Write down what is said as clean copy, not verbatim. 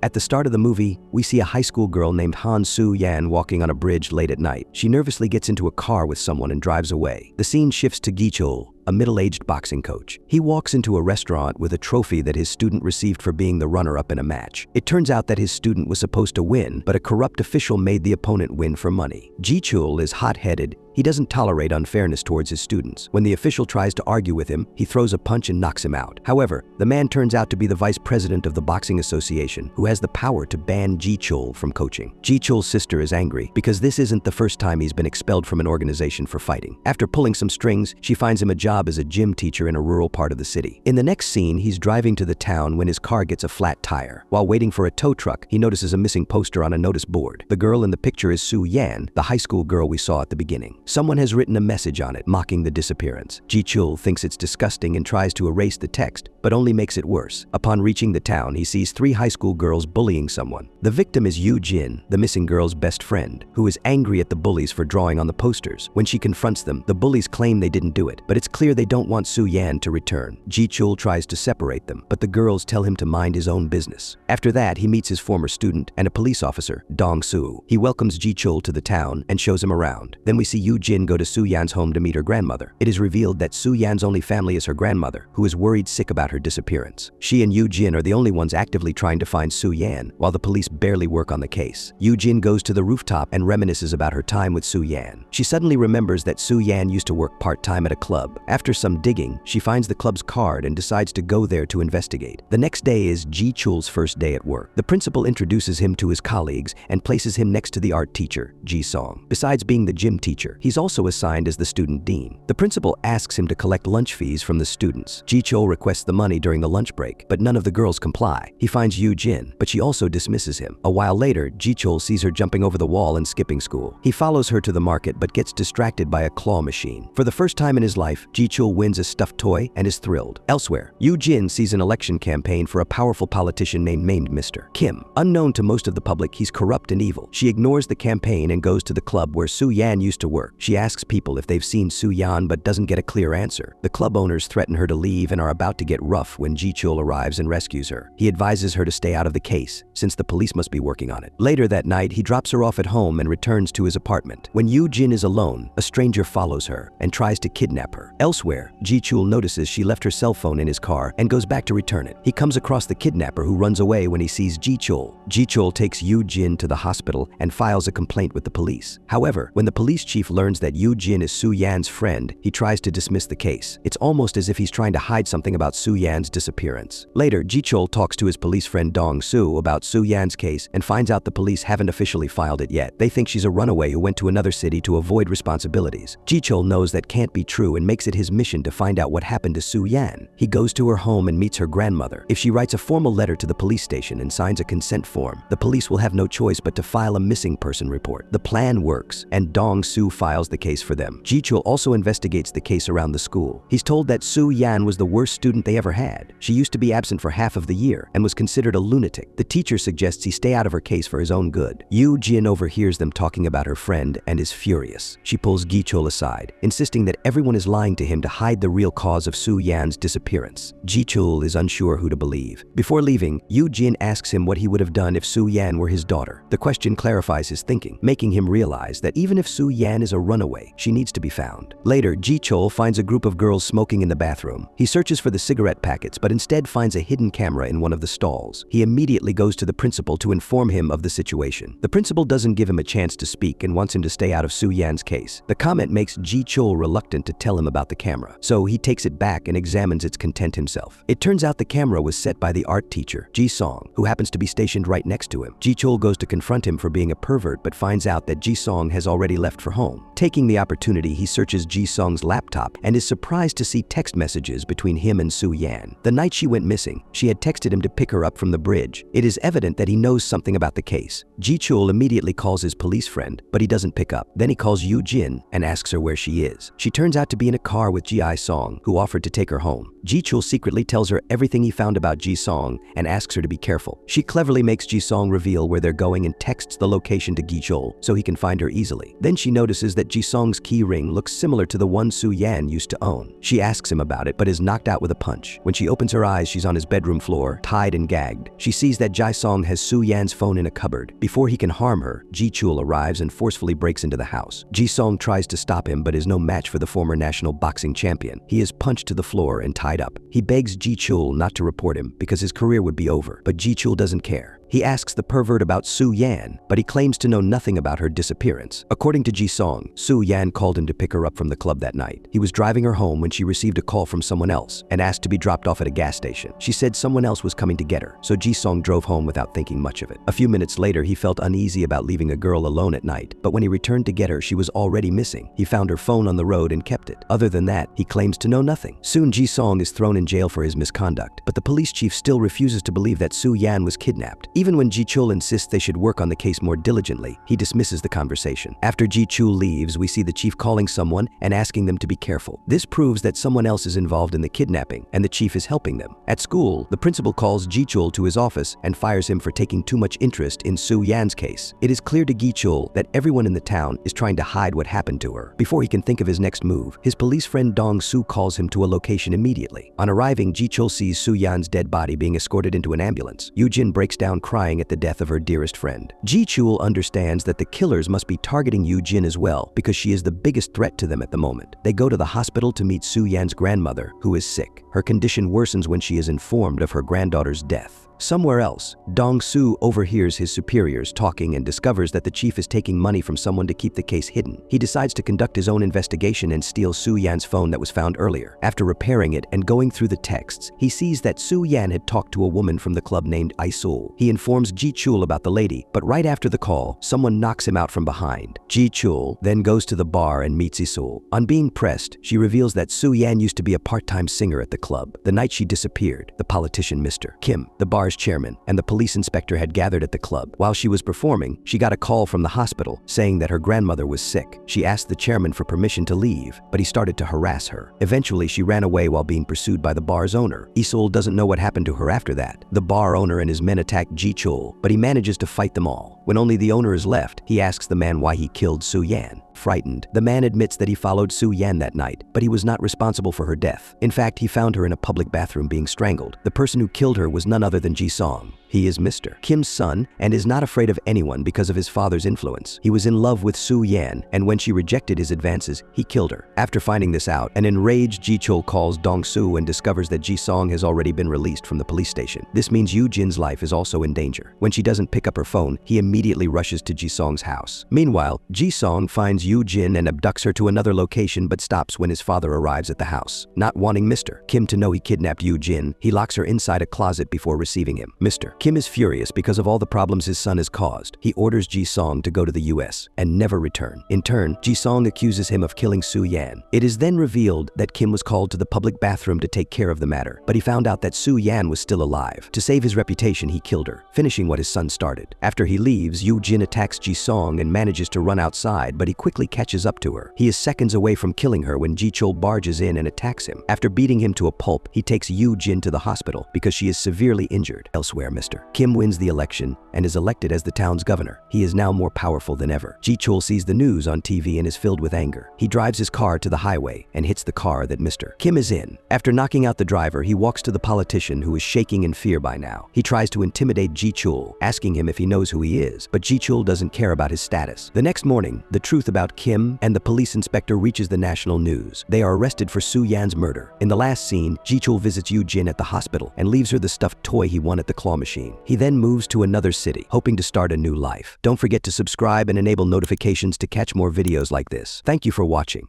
At the start of the movie, we see a high school girl named Han Soo-yan walking on a bridge late at night. She nervously gets into a car with someone and drives away. The scene shifts to Gi-chul, a middle-aged boxing coach. He walks into a restaurant with a trophy that his student received for being the runner-up in a match. It turns out that his student was supposed to win, but a corrupt official made the opponent win for money. Gi-chul is hot-headed. He doesn't tolerate unfairness towards his students. When the official tries to argue with him, he throws a punch and knocks him out. However, the man turns out to be the vice president of the boxing association, who has the power to ban Gi-chul from coaching. Gi-chul's sister is angry because this isn't the first time he's been expelled from an organization for fighting. After pulling some strings, she finds him a job as a gym teacher in a rural part of the city. In the next scene, he's driving to the town when his car gets a flat tire. While waiting for a tow truck, he notices a missing poster on a notice board. The girl in the picture is Soo-yan, the high school girl we saw at the beginning. Someone has written a message on it mocking the disappearance. Gi-chul thinks it's disgusting and tries to erase the text, but only makes it worse. Upon reaching the town, he sees 3 high school girls bullying someone. The victim is Yu Jin, the missing girl's best friend, who is angry at the bullies for drawing on the posters. When she confronts them, the bullies claim they didn't do it, but it's clear they don't want Soo-yan to return. Gi-chul tries to separate them, but the girls tell him to mind his own business. After that, he meets his former student and a police officer, Dong-seok. He welcomes Gi-chul to the town and shows him around. Then we see Yu Jin go to Soo-yan's home to meet her grandmother. It is revealed that Soo-yan's only family is her grandmother, who is worried sick about her disappearance. She and Yu Jin are the only ones actively trying to find Soo-yan, while the police barely work on the case. Yu Jin goes to the rooftop and reminisces about her time with Soo-yan. She suddenly remembers that Soo-yan used to work part-time at a club. After some digging, she finds the club's card and decides to go there to investigate. The next day is Gi-chul's first day at work. The principal introduces him to his colleagues and places him next to the art teacher, Ji-song. Besides being the gym teacher, he's also assigned as the student dean. The principal asks him to collect lunch fees from the students. Gi-chul requests the money during the lunch break, but none of the girls comply. He finds Yu Jin, but she also dismisses him. A while later, Gi-chul sees her jumping over the wall and skipping school. He follows her to the market but gets distracted by a claw machine. For the first time in his life, Gi-chul wins a stuffed toy and is thrilled. Elsewhere, Yu Jin sees an election campaign for a powerful politician named Mr. Kim. Unknown to most of the public, he's corrupt and evil. She ignores the campaign and goes to the club where Soo-yan used to work. She asks people if they've seen Soo-yan but doesn't get a clear answer. The club owners threaten her to leave and are about to get rough when Gi-chul arrives and rescues her. He advises her to stay out of the case, since the police must be working on it. Later that night, he drops her off at home and returns to his apartment. When Yu Jin is alone, a stranger follows her and tries to kidnap her. Elsewhere, Gi-chul notices she left her cell phone in his car and goes back to return it. He comes across the kidnapper, who runs away when he sees Gi-chul. Gi-chul takes Yu Jin to the hospital and files a complaint with the police. However, when the police chief learns that Yu Jin is Soo-yan's friend, he tries to dismiss the case. It's almost as if he's trying to hide something about Soo-yan's disappearance. Later, Gi-chul talks to his police friend Dong-seok about Soo-yan's case and finds out the police haven't officially filed it yet. They think she's a runaway who went to another city to avoid responsibilities. Gi-chul knows that can't be true and makes it his mission to find out what happened to Soo-yan. He goes to her home and meets her grandmother. If she writes a formal letter to the police station and signs a consent form, the police will have no choice but to file a missing person report. The plan works, and Dong-seok files the case for them. Gi-chul also investigates the case around the school. He's told that Soo-yan was the worst student they ever had. She used to be absent for half of the year and was considered a lunatic. The teacher suggests he stay out of her case for his own good. Yu Jin overhears them talking about her friend and is furious. She pulls Gi-chul aside, insisting that everyone is lying to him to hide the real cause of Soo-yan's disappearance. Gi-chul is unsure who to believe. Before leaving, Yu Jin asks him what he would have done if Soo-yan were his daughter. The question clarifies his thinking, making him realize that even if Soo-yan is a runaway, she needs to be found. Later, Gi-chul finds a group of girls smoking in the bathroom. He searches for the cigarette packets, but instead finds a hidden camera in one of the stalls. He immediately goes to the principal to inform him of the situation. The principal doesn't give him a chance to speak and wants him to stay out of Soo-yan's case. The comment makes Gi-chul reluctant to tell him about the camera, so he takes it back and examines its content himself. It turns out the camera was set by the art teacher, Ji-song, who happens to be stationed right next to him. Gi-chul goes to confront him for being a pervert but finds out that Ji-song has already left for home. Taking the opportunity, he searches Ji-song's laptop and is surprised to see text messages between him and Soo-yan. The night she went missing, she had texted him to pick her up from the bridge. It is evident that he knows something about the case. Gi-chul immediately calls his police friend, but he doesn't pick up. Then he calls Yu Jin and asks her where she is. She turns out to be in a car car with Ji-song, who offered to take her home. Ji-chul secretly tells her everything he found about Ji-song and asks her to be careful. She cleverly makes Ji-song reveal where they're going and texts the location to Gi-chul so he can find her easily. Then she notices that Ji-song's key ring looks similar to the one Soo-yan used to own. She asks him about it but is knocked out with a punch. When she opens her eyes, she's on his bedroom floor, tied and gagged. She sees that Ji-song has Soo-yan's phone in a cupboard. Before he can harm her, Ji-chul arrives and forcefully breaks into the house. Ji-song tries to stop him but is no match for the former national boxing champion. He is punched to the floor and tied up. He begs Ji-chul not to report him because his career would be over, but Ji-chul doesn't care. He asks the pervert about Soo-yan, but he claims to know nothing about her disappearance. According to Ji-song, Soo-yan called him to pick her up from the club that night. He was driving her home when she received a call from someone else and asked to be dropped off at a gas station. She said someone else was coming to get her, so Ji-song drove home without thinking much of it. A few minutes later, he felt uneasy about leaving a girl alone at night, but when he returned to get her, she was already missing. He found her phone on the road and kept it. Other than that, he claims to know nothing. Soon, Ji-song is thrown in jail for his misconduct, but the police chief still refuses to believe that Soo-yan was kidnapped. Even when Ji-chul insists they should work on the case more diligently, he dismisses the conversation. After Ji-chul leaves, we see the chief calling someone and asking them to be careful. This proves that someone else is involved in the kidnapping, and the chief is helping them. At school, the principal calls Ji-chul to his office and fires him for taking too much interest in Soo-yan's case. It is clear to Ji-chul that everyone in the town is trying to hide what happened to her. Before he can think of his next move, his police friend Dong-seok calls him to a location immediately. On arriving, Ji-chul sees Soo-yan's dead body being escorted into an ambulance. Yoo-jin breaks down crying at the death of her dearest friend. Ji-chul understands that the killers must be targeting Yoo-jin as well because she is the biggest threat to them at the moment. They go to the hospital to meet Soo-yan's grandmother, who is sick. Her condition worsens when she is informed of her granddaughter's death. Somewhere else, Dong-seok overhears his superiors talking and discovers that the chief is taking money from someone to keep the case hidden. He decides to conduct his own investigation and steal Soo-yan's phone that was found earlier. After repairing it and going through the texts, he sees that Soo-yan had talked to a woman from the club named Isul. He informs Ji-chul about the lady, but right after the call, someone knocks him out from behind. Ji-chul then goes to the bar and meets Isul. On being pressed, she reveals that Soo-yan used to be a part-time singer at the club. The night she disappeared, the politician Mr. Kim, the bar's chairman, and the police inspector had gathered at the club. While she was performing, she got a call from the hospital saying that her grandmother was sick. She asked the chairman for permission to leave, but he started to harass her. Eventually, she ran away while being pursued by the bar's owner. Isul doesn't know what happened to her after that. The bar owner and his men attack Ji-chul, but he manages to fight them all. When only the owner is left, he asks the man why he killed Soo-yan. Frightened, the man admits that he followed Soo-yan that night, but he was not responsible for her death. In fact, he found her in a public bathroom being strangled. The person who killed her was none other than Ji-song. He is Mr. Kim's son and is not afraid of anyone because of his father's influence. He was in love with Soo-yan, and when she rejected his advances, he killed her. After finding this out, an enraged Ji-chul calls Dong-seok and discovers that Ji-song has already been released from the police station. This means Yoo-jin's life is also in danger. When she doesn't pick up her phone, he immediately rushes to Ji-song's house. Meanwhile, Ji-song finds Yoo-jin and abducts her to another location but stops when his father arrives at the house. Not wanting Mr. Kim to know he kidnapped Yoo-jin, he locks her inside a closet before receiving him. Mr. Kim is furious because of all the problems his son has caused. He orders Ji-song to go to the US and never return. In turn, Ji-song accuses him of killing Soo-yan. It is then revealed that Kim was called to the public bathroom to take care of the matter, but he found out that Soo-yan was still alive. To save his reputation, he killed her, finishing what his son started. After he leaves, Yoo-jin attacks Ji-song and manages to run outside, but he quickly catches up to her. He is seconds away from killing her when Ji-chul barges in and attacks him. After beating him to a pulp, he takes Yoo-jin to the hospital because she is severely injured. Elsewhere, Mr. Kim wins the election and is elected as the town's governor. He is now more powerful than ever. Ji-chul sees the news on TV and is filled with anger. He drives his car to the highway and hits the car that Mr. Kim is in. After knocking out the driver, he walks to the politician who is shaking in fear by now. He tries to intimidate Ji-chul, asking him if he knows who he is, but Ji-chul doesn't care about his status. The next morning, the truth about Kim and the police inspector reaches the national news. They are arrested for Soo-yan's murder. In the last scene, Ji-chul visits Yoo-jin at the hospital and leaves her the stuffed toy he won at the claw machine. He then moves to another city, hoping to start a new life. Don't forget to subscribe and enable notifications to catch more videos like this. Thank you for watching.